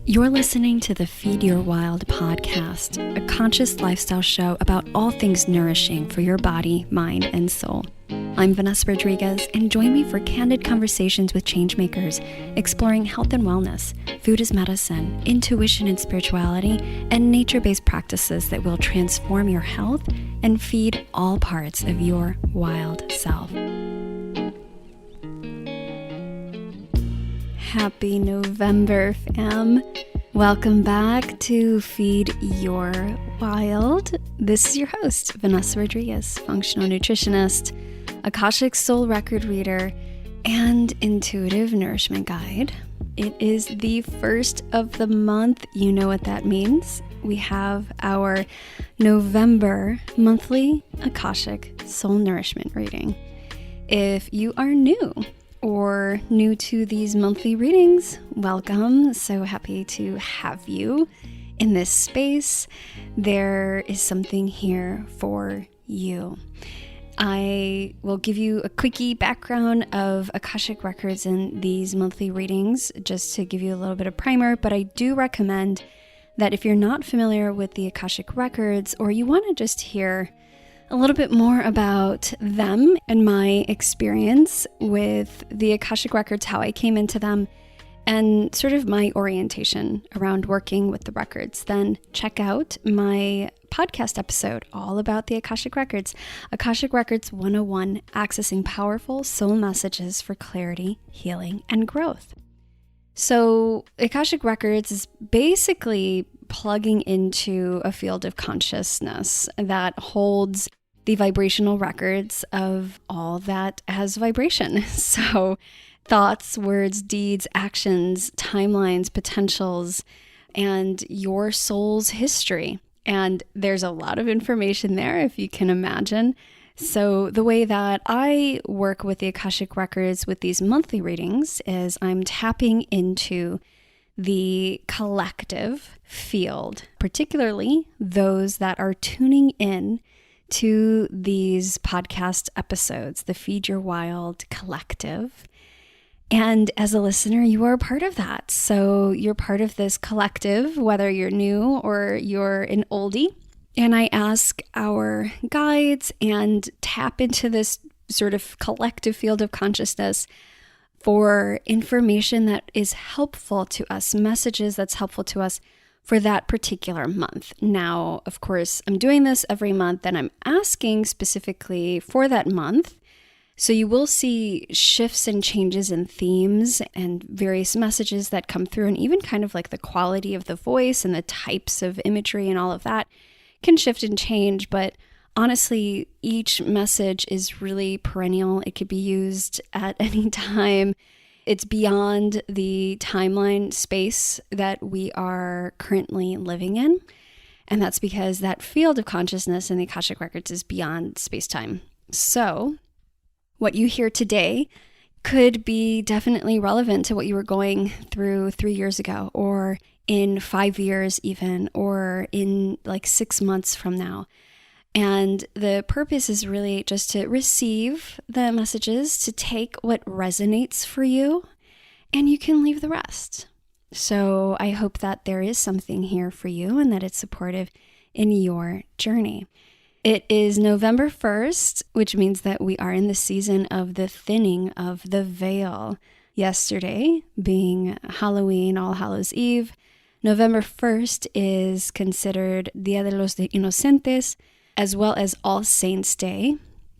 You're listening to the Feed Your Wild podcast, a conscious lifestyle show about all things nourishing for your body, mind, and soul. I'm Vanessa Rodriguez, and join me for candid conversations with changemakers, exploring health and wellness, food as medicine, intuition and spirituality, and nature-based practices that will transform your health and feed all parts of your wild self. Happy November, fam. Welcome back to Feed Your Wild. This is your host, Vanessa Rodriguez, functional nutritionist, Akashic Soul Record reader, and intuitive nourishment guide. It is the first of the month. You know what that means. We have our November monthly Akashic Soul Nourishment reading. If you are new or new to these monthly readings, welcome. So happy to have you in this space. There is something here for you. I will give you a quickie background of Akashic Records and these monthly readings just to give you a little bit of primer, but I do recommend that if you're not familiar with the Akashic Records or you want to just hear a little bit more about them and my experience with the Akashic Records, how I came into them, and sort of my orientation around working with the records, then check out my podcast episode all about the Akashic Records, Akashic Records 101, Accessing Powerful Soul Messages for Clarity, Healing, and Growth. So Akashic Records is basically plugging into a field of consciousness that holds the vibrational records of all that has vibration. So thoughts, words, deeds, actions, timelines, potentials, and your soul's history. And there's a lot of information there, if you can imagine. So the way that I work with the Akashic Records with these monthly readings is I'm tapping into the collective field, particularly those that are tuning in to these podcast episodes, the Feed Your Wild collective. And as a listener, you are a part of that. So you're part of this collective, whether you're new or you're an oldie. And I ask our guides and tap into this sort of collective field of consciousness for information that is helpful to us, messages that's helpful to us for that particular month. Now, of course, I'm doing this every month and I'm asking specifically for that month. So you will see shifts and changes in themes and various messages that come through, and even kind of like the quality of the voice and the types of imagery and all of that can shift and change. But honestly, each message is really perennial. It could be used at any time. It's beyond the timeline space that we are currently living in. And that's because that field of consciousness in the Akashic Records is beyond space-time. So what you hear today could be definitely relevant to what you were going through 3 years ago, or in 5 years even, or in like 6 months from now. And the purpose is really just to receive the messages, to take what resonates for you, and you can leave the rest. So I hope that there is something here for you and that it's supportive in your journey. It is November 1st, which means that we are in the season of the thinning of the veil. Yesterday being Halloween, All Hallows Eve, November 1st is considered Dia de los Inocentes, as well as All Saints Day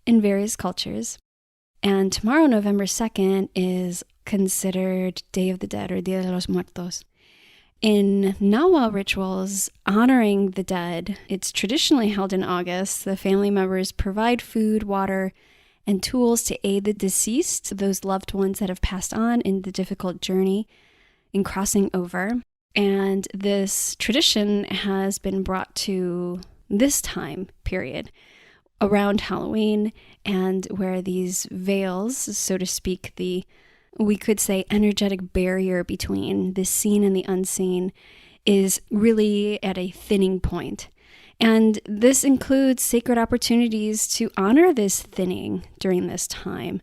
in various cultures. And tomorrow, November 2nd, is considered Day of the Dead, or Dia de los Muertos. In Nahuatl rituals honoring the dead, it's traditionally held in August. The family members provide food, water, and tools to aid the deceased, those loved ones that have passed on in the difficult journey in crossing over. And this tradition has been brought to this time period around Halloween, and where these veils, so to speak, we could say energetic barrier between the seen and the unseen is really at a thinning point. And this includes sacred opportunities to honor this thinning during this time.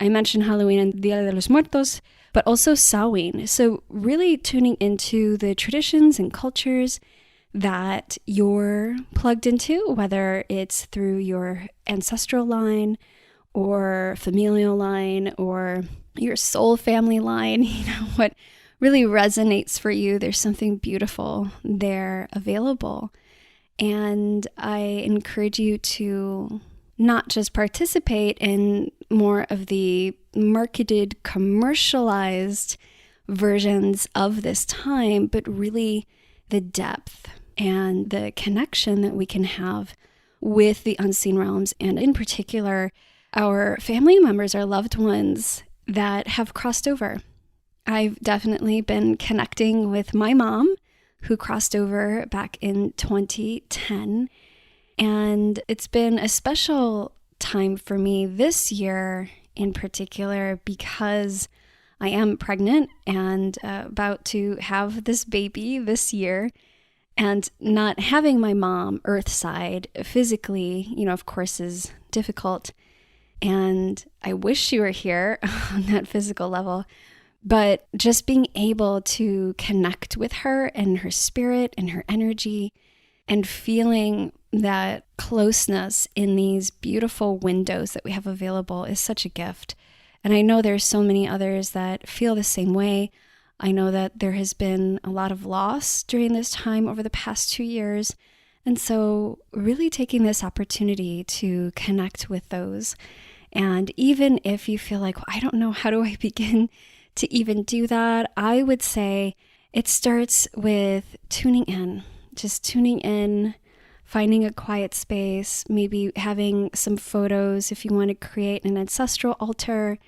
I mentioned Halloween and Dia de los Muertos, but also Samhain. So really tuning into the traditions and cultures that you're plugged into, whether it's through your ancestral line or familial line or your soul family line, what really resonates for you. There's something beautiful there available. And I encourage you to not just participate in more of the marketed, commercialized versions of this time, but really the depth and the connection that we can have with the unseen realms, and in particular, our family members, our loved ones that have crossed over. I've definitely been connecting with my mom, who crossed over back in 2010, and it's been a special time for me this year in particular because I am pregnant and about to have this baby this year. And not having my mom earthside physically, of course, is difficult. And I wish she were here on that physical level. But just being able to connect with her and her spirit and her energy and feeling that closeness in these beautiful windows that we have available is such a gift. And I know there's so many others that feel the same way. I know that there has been a lot of loss during this time over the past 2 years. And so really taking this opportunity to connect with those. And even if you feel like, well, I don't know, how do I begin to even do that? I would say it starts with tuning in, just tuning in, finding a quiet space, maybe having some photos if you want to create an ancestral altar,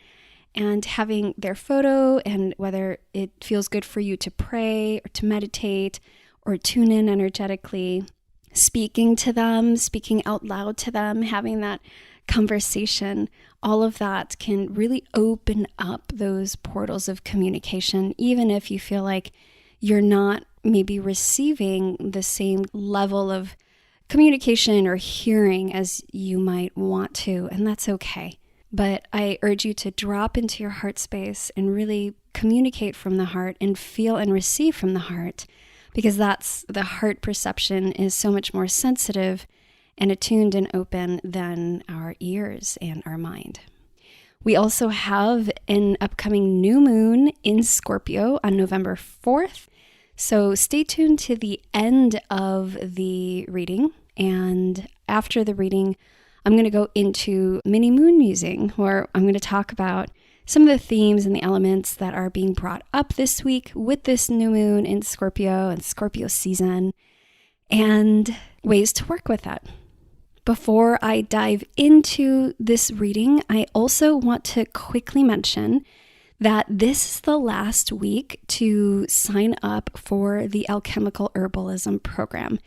and having their photo, and whether it feels good for you to pray or to meditate or tune in energetically, speaking to them, speaking out loud to them, having that conversation, all of that can really open up those portals of communication, even if you feel like you're not maybe receiving the same level of communication or hearing as you might want to, and that's okay. But I urge you to drop into your heart space and really communicate from the heart and feel and receive from the heart, because that's the heart perception is so much more sensitive and attuned and open than our ears and our mind. We also have an upcoming new moon in Scorpio on November 4th. So stay tuned to the end of the reading. And after the reading, I'm going to go into mini moon musing, where I'm going to talk about some of the themes and the elements that are being brought up this week with this new moon in Scorpio and Scorpio season, and ways to work with that. Before I dive into this reading, I also want to quickly mention that this is the last week to sign up for the Alchemical Herbalism program.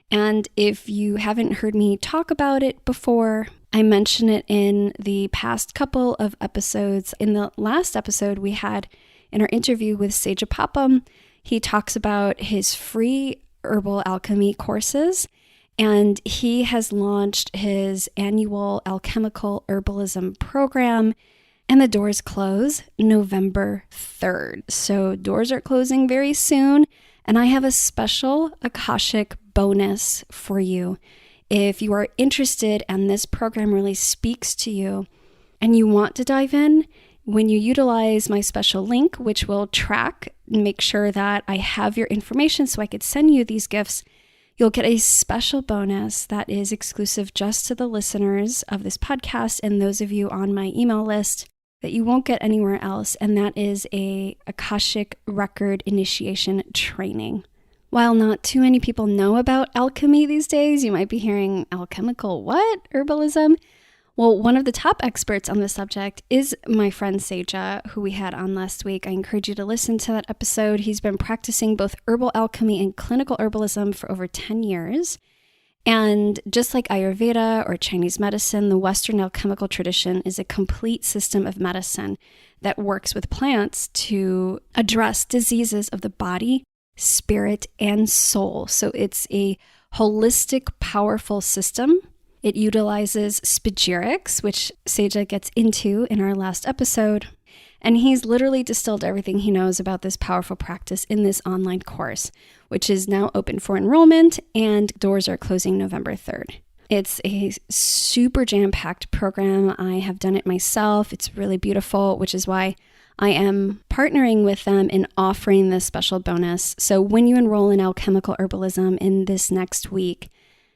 And if you haven't heard me talk about it before, I mention it in the past couple of episodes. In the last episode we had in our interview with Seja Papam, he talks about his free herbal alchemy courses, and he has launched his annual Alchemical Herbalism program, and the doors close November 3rd. So doors are closing very soon, and I have a special Akashic bonus for you. If you are interested and this program really speaks to you and you want to dive in, when you utilize my special link, which will track and make sure that I have your information so I could send you these gifts, you'll get a special bonus that is exclusive just to the listeners of this podcast and those of you on my email list that you won't get anywhere else, and that is a Akashic Record initiation training. While not too many people know about alchemy these days, you might be hearing alchemical what? Herbalism? Well, one of the top experts on the subject is my friend Seja, who we had on last week. I encourage you to listen to that episode. He's been practicing both herbal alchemy and clinical herbalism for over 10 years. And just like Ayurveda or Chinese medicine, the Western alchemical tradition is a complete system of medicine that works with plants to address diseases of the body, spirit, and soul. So it's a holistic, powerful system. It utilizes spagyrics, which Seja gets into in our last episode. And he's literally distilled everything he knows about this powerful practice in this online course, which is now open for enrollment, and doors are closing November 3rd. It's a super jam-packed program. I have done it myself. It's really beautiful, which is why I am partnering with them in offering this special bonus. So when you enroll in alchemical herbalism in this next week,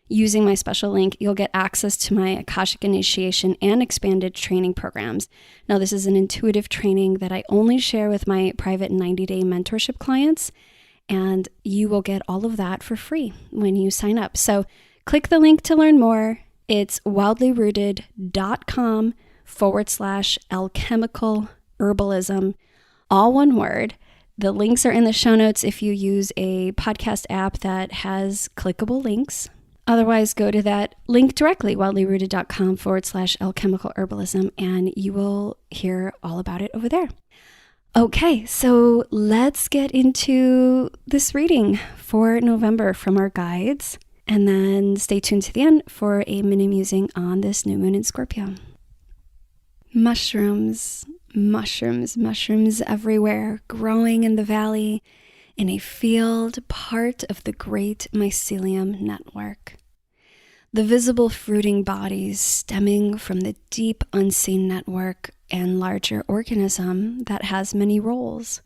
using my special link, you'll get access to my Akashic initiation and expanded training programs. Now, this is an intuitive training that I only share with my private 90-day mentorship clients, and you will get all of that for free when you sign up. So click the link to learn more. It's wildlyrooted.com/alchemical herbalism, all one word. The links are in the show notes if you use a podcast app that has clickable links. Otherwise, go to that link directly, wildlyrooted.com/alchemical herbalism, and you will hear all about it over there. Okay, so let's get into this reading for November from our guides, and then stay tuned to the end for a mini musing on this new moon in Scorpio. Mushrooms, mushrooms, mushrooms everywhere, growing in the valley, in a field part of the great mycelium network. The visible fruiting bodies stemming from the deep unseen network and larger organism that has many roles.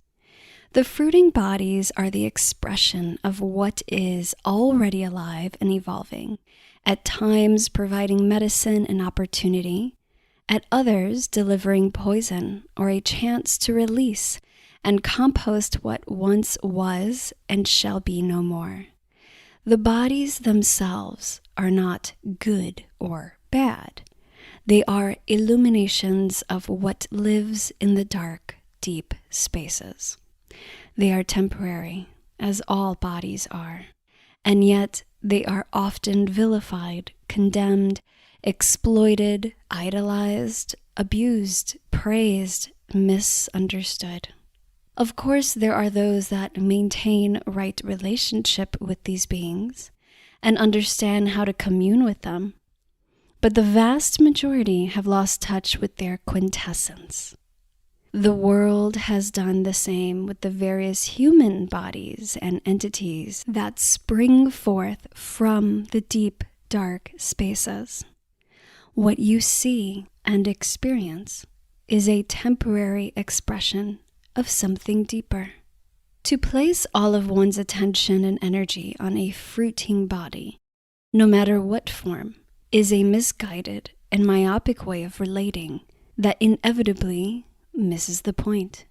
The fruiting bodies are the expression of what is already alive and evolving, at times providing medicine and opportunity, at others delivering poison or a chance to release and compost what once was and shall be no more. The bodies themselves are not good or bad. They are illuminations of what lives in the dark, deep spaces. They are temporary, as all bodies are, and yet they are often vilified, condemned, exploited, idolized, abused, praised, misunderstood. Of course, there are those that maintain right relationship with these beings and understand how to commune with them, but the vast majority have lost touch with their quintessence. The world has done the same with the various human bodies and entities that spring forth from the deep, dark spaces. What you see and experience is a temporary expression of something deeper. To place all of one's attention and energy on a fruiting body, no matter what form, is a misguided and myopic way of relating that inevitably misses the point.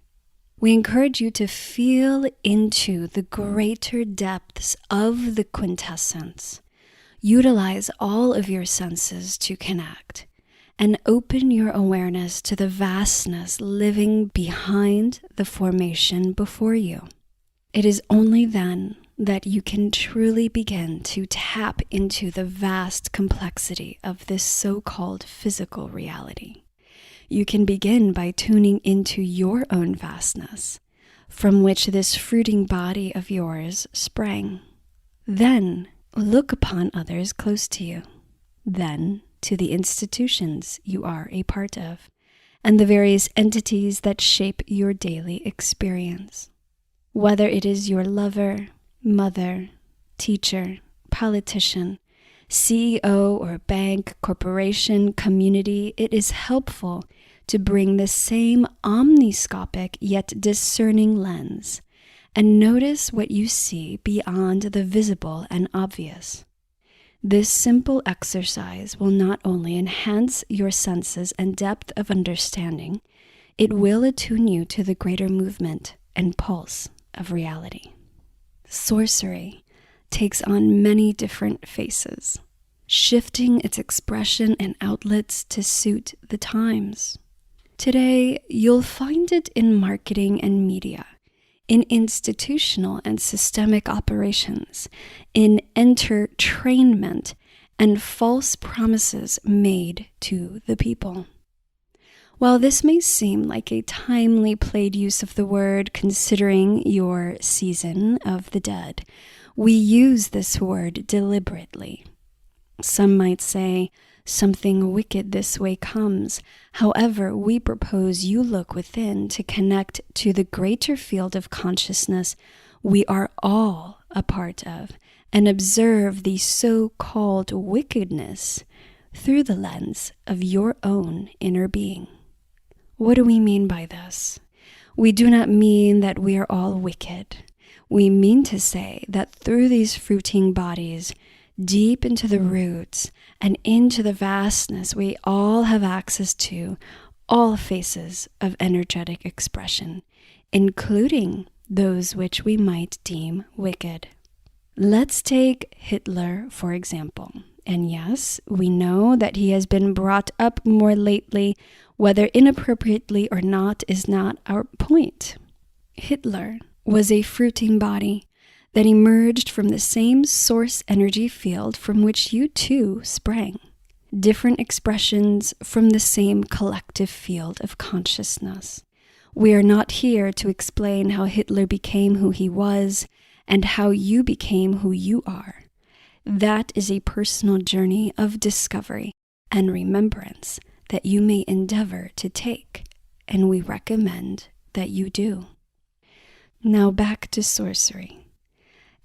We encourage you to feel into the greater depths of the quintessence. Utilize all of your senses to connect and open your awareness to the vastness living behind the formation before you. It is only then that you can truly begin to tap into the vast complexity of this so-called physical reality. You can begin by tuning into your own vastness, from which this fruiting body of yours sprang. Then look upon others close to you. Then to the institutions you are a part of, and the various entities that shape your daily experience. Whether it is your lover, mother, teacher, politician, CEO or bank, corporation, community, it is helpful to bring the same omniscopic yet discerning lens and notice what you see beyond the visible and obvious. This simple exercise will not only enhance your senses and depth of understanding, it will attune you to the greater movement and pulse of reality. Sorcery takes on many different faces, shifting its expression and outlets to suit the times. Today, you'll find it in marketing and media, in institutional and systemic operations, in entertainment, and false promises made to the people. While this may seem like a timely played use of the word considering your season of the dead, we use this word deliberately. Some might say Something wicked this way comes. However, we propose you look within to connect to the greater field of consciousness we are all a part of, and observe the so-called wickedness through the lens of your own inner being. What do we mean by this? We do not mean that we are all wicked. We mean to say that through these fruiting bodies, deep into the roots and into the vastness, we all have access to all phases of energetic expression, including those which we might deem wicked. Let's take Hitler, for example. And yes, we know that he has been brought up more lately, whether inappropriately or not is not our point. Hitler was a fruiting body that emerged from the same source energy field from which you too sprang. Different expressions from the same collective field of consciousness. We are not here to explain how Hitler became who he was and how you became who you are. That is a personal journey of discovery and remembrance that you may endeavor to take, and we recommend that you do. Now back to sorcery.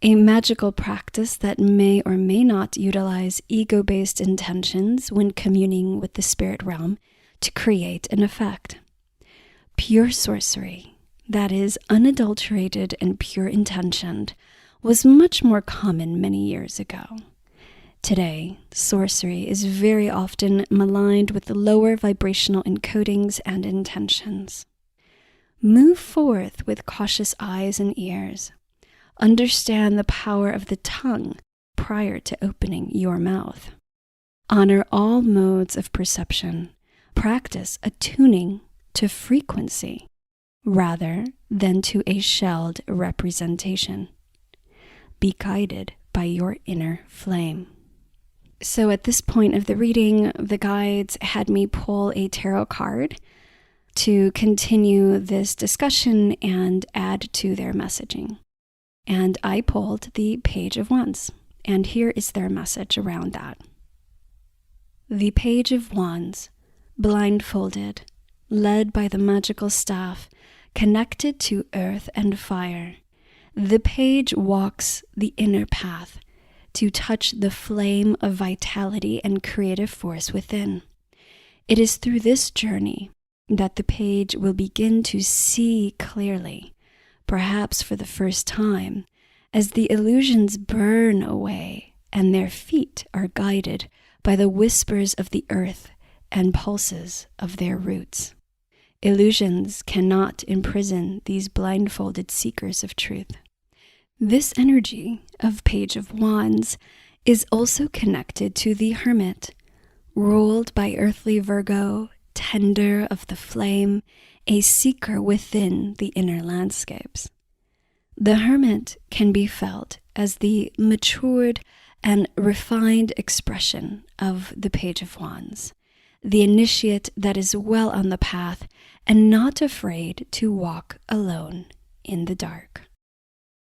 A magical practice that may or may not utilize ego-based intentions when communing with the spirit realm to create an effect. Pure sorcery, that is unadulterated and pure intentioned, was much more common many years ago. Today, sorcery is very often maligned with the lower vibrational encodings and intentions. Move forth with cautious eyes and ears. Understand the power of the tongue prior to opening your mouth. Honor all modes of perception. Practice attuning to frequency rather than to a shelled representation. Be guided by your inner flame. So at this point of the reading, the guides had me pull a tarot card to continue this discussion and add to their messaging. And I pulled the Page of Wands, and here is their message around that. The Page of Wands, blindfolded, led by the magical staff, connected to earth and fire. The page walks the inner path to touch the flame of vitality and creative force within. It is through this journey that the page will begin to see clearly, perhaps for the first time, as the illusions burn away and their feet are guided by the whispers of the earth and pulses of their roots. Illusions cannot imprison these blindfolded seekers of truth. This energy of Page of Wands is also connected to the Hermit, ruled by earthly Virgo, tender of the flame, a seeker within the inner landscapes. The Hermit can be felt as the matured and refined expression of the Page of Wands, the initiate that is well on the path and not afraid to walk alone in the dark.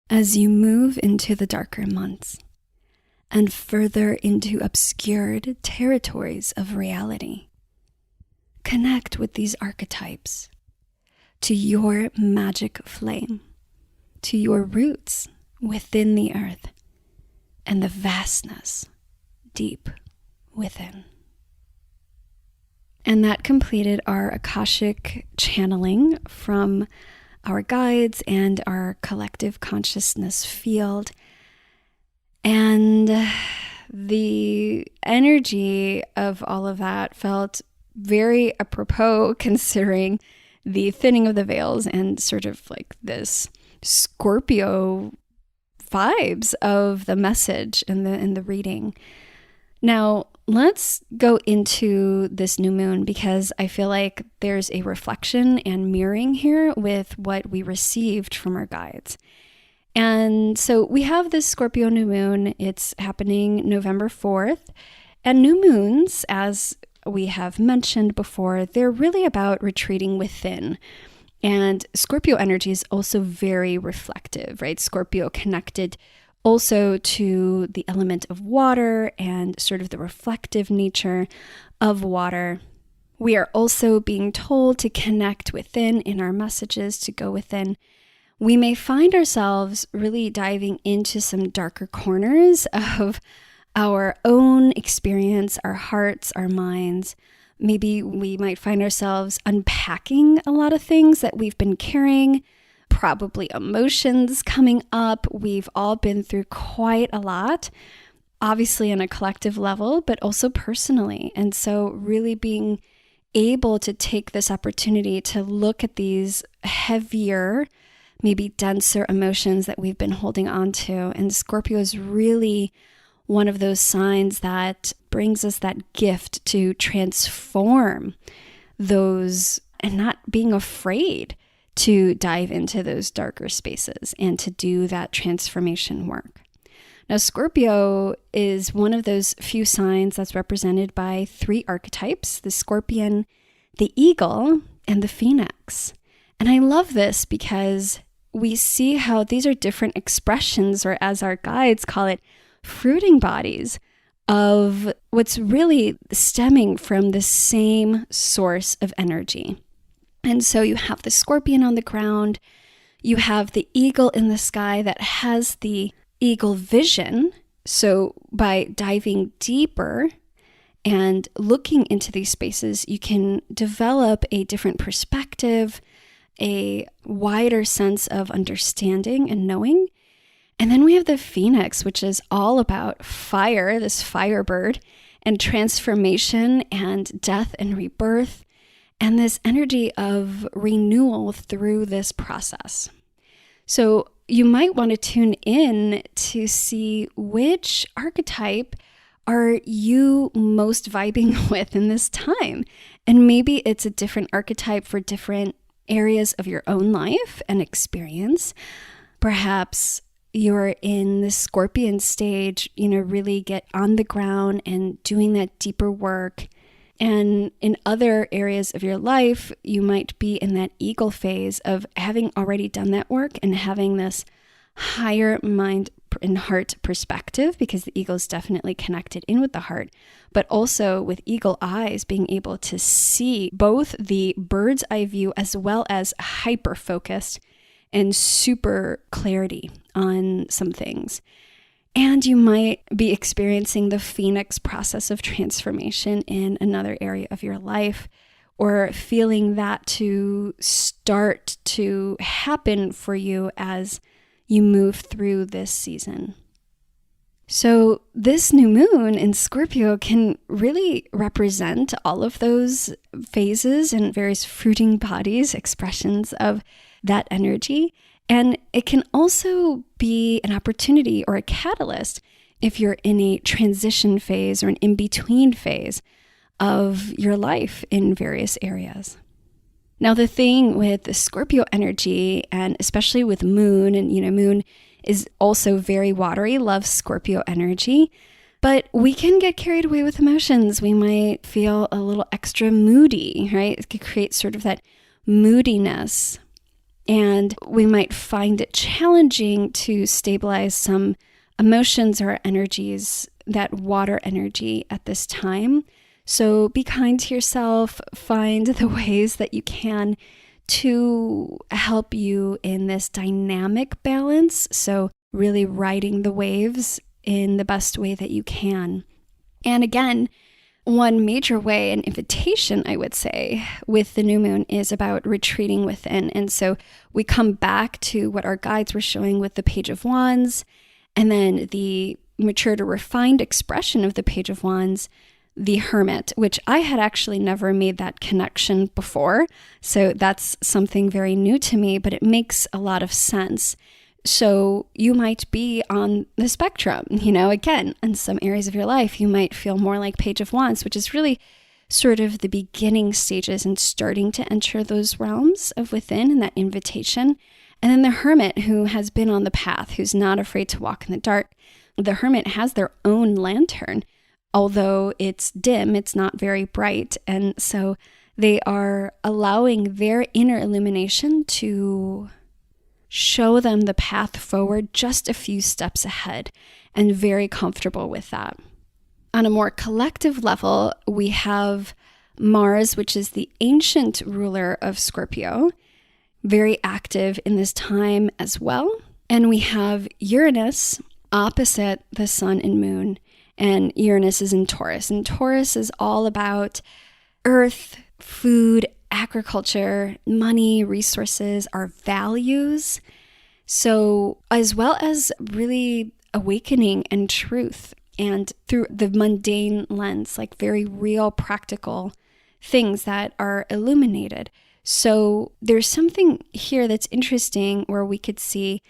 As you move into the darker months and further into obscured territories of reality, connect with these archetypes to your magic flame, to your roots within the earth and the vastness deep within. And that completed our Akashic channeling from our guides and our collective consciousness field. And the energy of all of that felt very apropos considering the thinning of the veils and sort of like this Scorpio vibes of the message in the reading. Now, let's go into this new moon because I feel like there's a reflection and mirroring here with what we received from our guides. And so we have this Scorpio new moon. It's happening November 4th. And new moons, as we have mentioned before, they're really about retreating within. And Scorpio energy is also very reflective, right? Scorpio connected also to the element of water and sort of the reflective nature of water. We are also being told to connect within in our messages, to go within. We may find ourselves really diving into some darker corners of our own experience, our hearts, our minds. Maybe we might find ourselves unpacking a lot of things that we've been carrying, probably emotions coming up. We've all been through quite a lot, obviously on a collective level, but also personally. And so really being able to take this opportunity to look at these heavier, maybe denser emotions that we've been holding on to. And Scorpio is really one of those signs that brings us that gift to transform those and not being afraid to dive into those darker spaces and to do that transformation work. Now, Scorpio is one of those few signs that's represented by 3 archetypes: the scorpion, the eagle, and the phoenix. And I love this because we see how these are different expressions, or as our guides call it, fruiting bodies of what's really stemming from the same source of energy. And so you have the scorpion on the ground, you have the eagle in the sky that has the eagle vision. So by diving deeper and looking into these spaces, you can develop a different perspective, a wider sense of understanding and knowing. And then we have the phoenix, which is all about fire, this firebird, and transformation and death and rebirth, and this energy of renewal through this process. So you might want to tune in to see which archetype are you most vibing with in this time. And maybe it's a different archetype for different areas of your own life and experience. Perhaps you're in the scorpion stage, really get on the ground and doing that deeper work. And in other areas of your life, you might be in that eagle phase of having already done that work and having this higher mind and heart perspective, because the eagle is definitely connected in with the heart, but also with eagle eyes, being able to see both the bird's eye view as well as hyper focused and super clarity on some things. And you might be experiencing the phoenix process of transformation in another area of your life, or feeling that to start to happen for you as you move through this season. So this new moon in Scorpio can really represent all of those phases and various fruiting bodies, expressions of that energy. And it can also be an opportunity or a catalyst if you're in a transition phase or an in-between phase of your life in various areas. Now, the thing with the Scorpio energy, and especially with moon, and moon is also very watery, loves Scorpio energy, but we can get carried away with emotions. We might feel a little extra moody, right? It could create sort of that moodiness. And we might find it challenging to stabilize some emotions or energies, that water energy at this time. So be kind to yourself, find the ways that you can to help you in this dynamic balance. So really riding the waves in the best way that you can. And again, one major way, an invitation, I would say, with the new moon is about retreating within. And so we come back to what our guides were showing with the Page of Wands, and then the mature to refined expression of the Page of Wands, the Hermit, which I had actually never made that connection before. So that's something very new to me, but it makes a lot of sense. So you might be on the spectrum, again, in some areas of your life, you might feel more like Page of Wands, which is really sort of the beginning stages and starting to enter those realms of within and that invitation. And then the Hermit, who has been on the path, who's not afraid to walk in the dark. The Hermit has their own lantern, although it's dim, it's not very bright. And so they are allowing their inner illumination to show them the path forward just a few steps ahead, and very comfortable with that. On a more collective level, we have Mars, which is the ancient ruler of Scorpio, very active in this time as well. And we have Uranus opposite the sun and moon, and Uranus is in Taurus. And Taurus is all about earth, food, agriculture, money, resources, our values. So, as well as really awakening and truth, and through the mundane lens, like very real, practical things that are illuminated. So there's something here that's interesting where we could see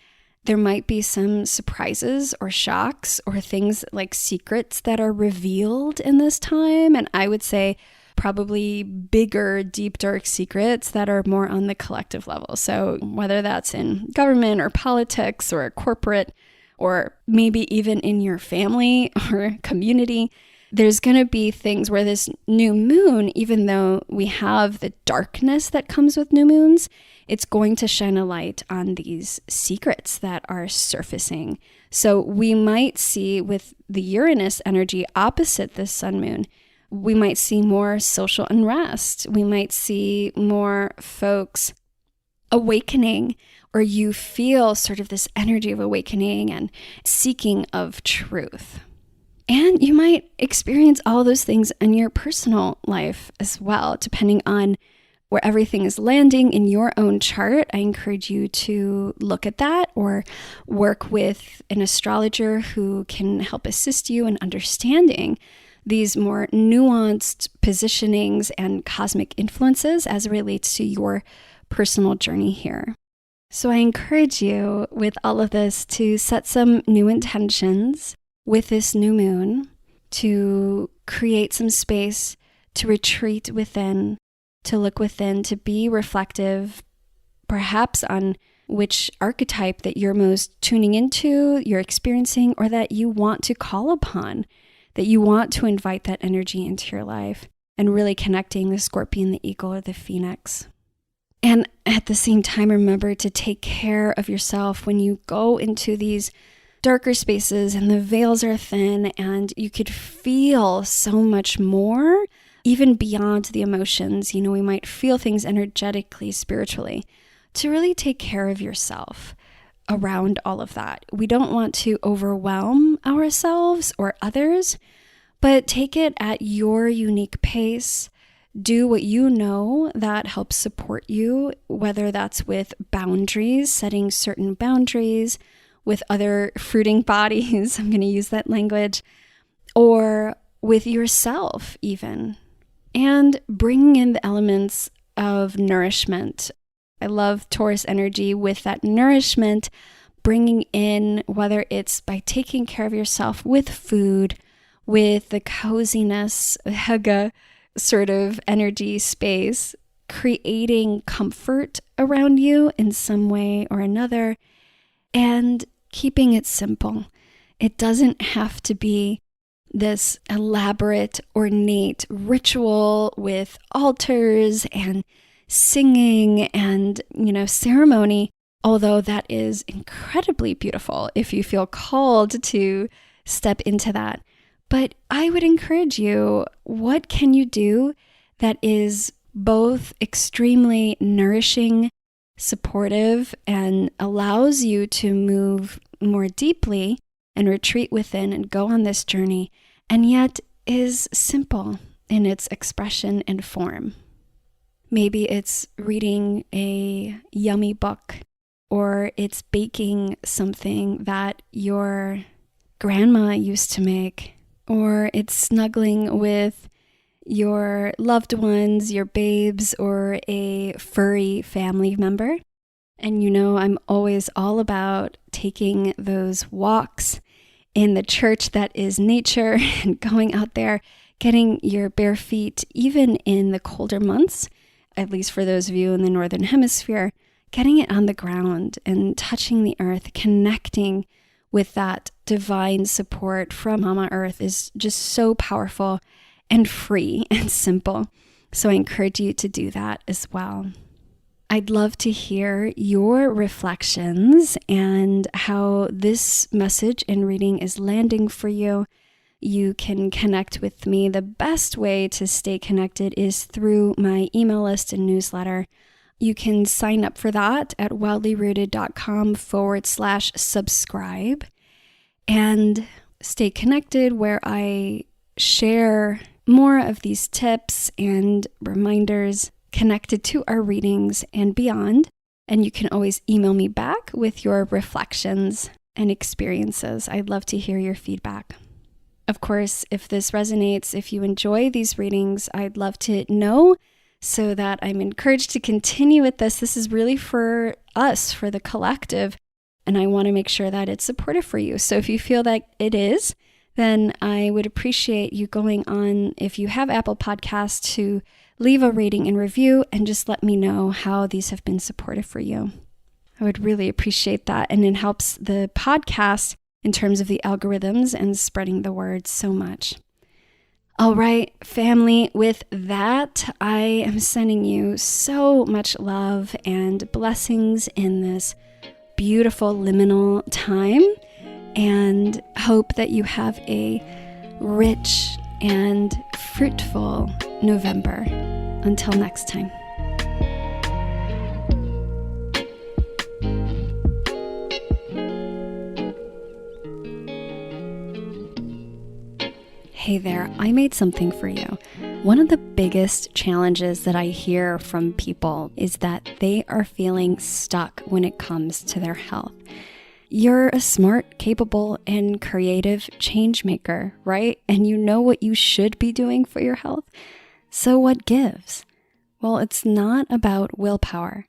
there might be some surprises or shocks or things like secrets that are revealed in this time. And I would say probably bigger, deep, dark secrets that are more on the collective level. So whether that's in government or politics or corporate, or maybe even in your family or community, there's going to be things where this new moon, even though we have the darkness that comes with new moons, it's going to shine a light on these secrets that are surfacing. So we might see with the Uranus energy opposite this sun moon, we might see more social unrest. We might see more folks awakening, or you feel sort of this energy of awakening and seeking of truth. And you might experience all those things in your personal life as well, depending on where everything is landing in your own chart. I encourage you to look at that or work with an astrologer who can help assist you in understanding these more nuanced positionings and cosmic influences as it relates to your personal journey here. So I encourage you with all of this to set some new intentions with this new moon, to create some space, to retreat within, to look within, to be reflective, perhaps on which archetype that you're most tuning into, you're experiencing, or that you want to call upon, that you want to invite that energy into your life, and really connecting the scorpion, the eagle, or the phoenix. And at the same time, remember to take care of yourself when you go into these darker spaces and the veils are thin and you could feel so much more, even beyond the emotions. You know, we might feel things energetically, spiritually, to really take care of yourself around all of that. We don't want to overwhelm ourselves or others, but take it at your unique pace. Do what you know that helps support you, whether that's with boundaries, setting certain boundaries with other fruiting bodies, I'm going to use that language, or with yourself even, and bringing in the elements of nourishment. I love Taurus energy with that nourishment, bringing in, whether it's by taking care of yourself with food, with the coziness, hygge sort of energy space, creating comfort around you in some way or another, and keeping it simple. It doesn't have to be this elaborate, ornate ritual with altars and singing and, ceremony, although that is incredibly beautiful if you feel called to step into that. But I would encourage you, what can you do that is both extremely nourishing, supportive, and allows you to move more deeply and retreat within and go on this journey, and yet is simple in its expression and form? Maybe it's reading a yummy book, or it's baking something that your grandma used to make, or it's snuggling with your loved ones, your babes, or a furry family member. And I'm always all about taking those walks in the church that is nature and going out there, getting your bare feet, even in the colder months, at least for those of you in the Northern Hemisphere, getting it on the ground and touching the earth, connecting with that divine support from Mama Earth is just so powerful and free and simple. So I encourage you to do that as well. I'd love to hear your reflections and how this message and reading is landing for you. You can connect with me. The best way to stay connected is through my email list and newsletter. You can sign up for that at wildlyrooted.com/subscribe and stay connected, where I share more of these tips and reminders connected to our readings and beyond. And you can always email me back with your reflections and experiences. I'd love to hear your feedback. Of course, if this resonates, if you enjoy these readings, I'd love to know so that I'm encouraged to continue with this. This is really for us, for the collective, and I want to make sure that it's supportive for you. So if you feel that it is, then I would appreciate you going on, if you have Apple Podcasts, to leave a rating and review and just let me know how these have been supportive for you. I would really appreciate that, and it helps the podcast in terms of the algorithms and spreading the word so much. All right, family, with that, I am sending you so much love and blessings in this beautiful liminal time, and hope that you have a rich and fruitful November. Until next time. Hey there, I made something for you. One of the biggest challenges that I hear from people is that they are feeling stuck when it comes to their health. You're a smart, capable, and creative change maker, right? And you know what you should be doing for your health. So what gives? Well, it's not about willpower.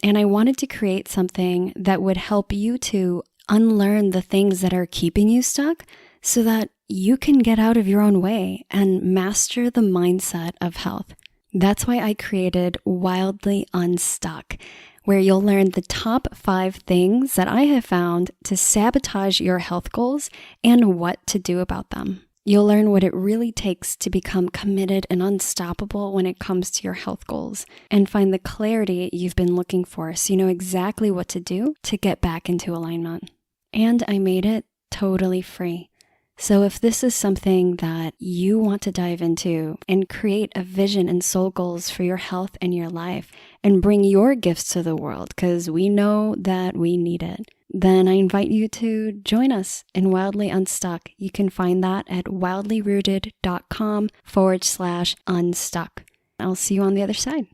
And I wanted to create something that would help you to unlearn the things that are keeping you stuck so that you can get out of your own way and master the mindset of health. That's why I created Wildly Unstuck, where you'll learn the top 5 things that I have found to sabotage your health goals and what to do about them. You'll learn what it really takes to become committed and unstoppable when it comes to your health goals, and find the clarity you've been looking for so you know exactly what to do to get back into alignment. And I made it totally free. So if this is something that you want to dive into and create a vision and soul goals for your health and your life and bring your gifts to the world, because we know that we need it, then I invite you to join us in Wildly Unstuck. You can find that at wildlyrooted.com/unstuck. I'll see you on the other side.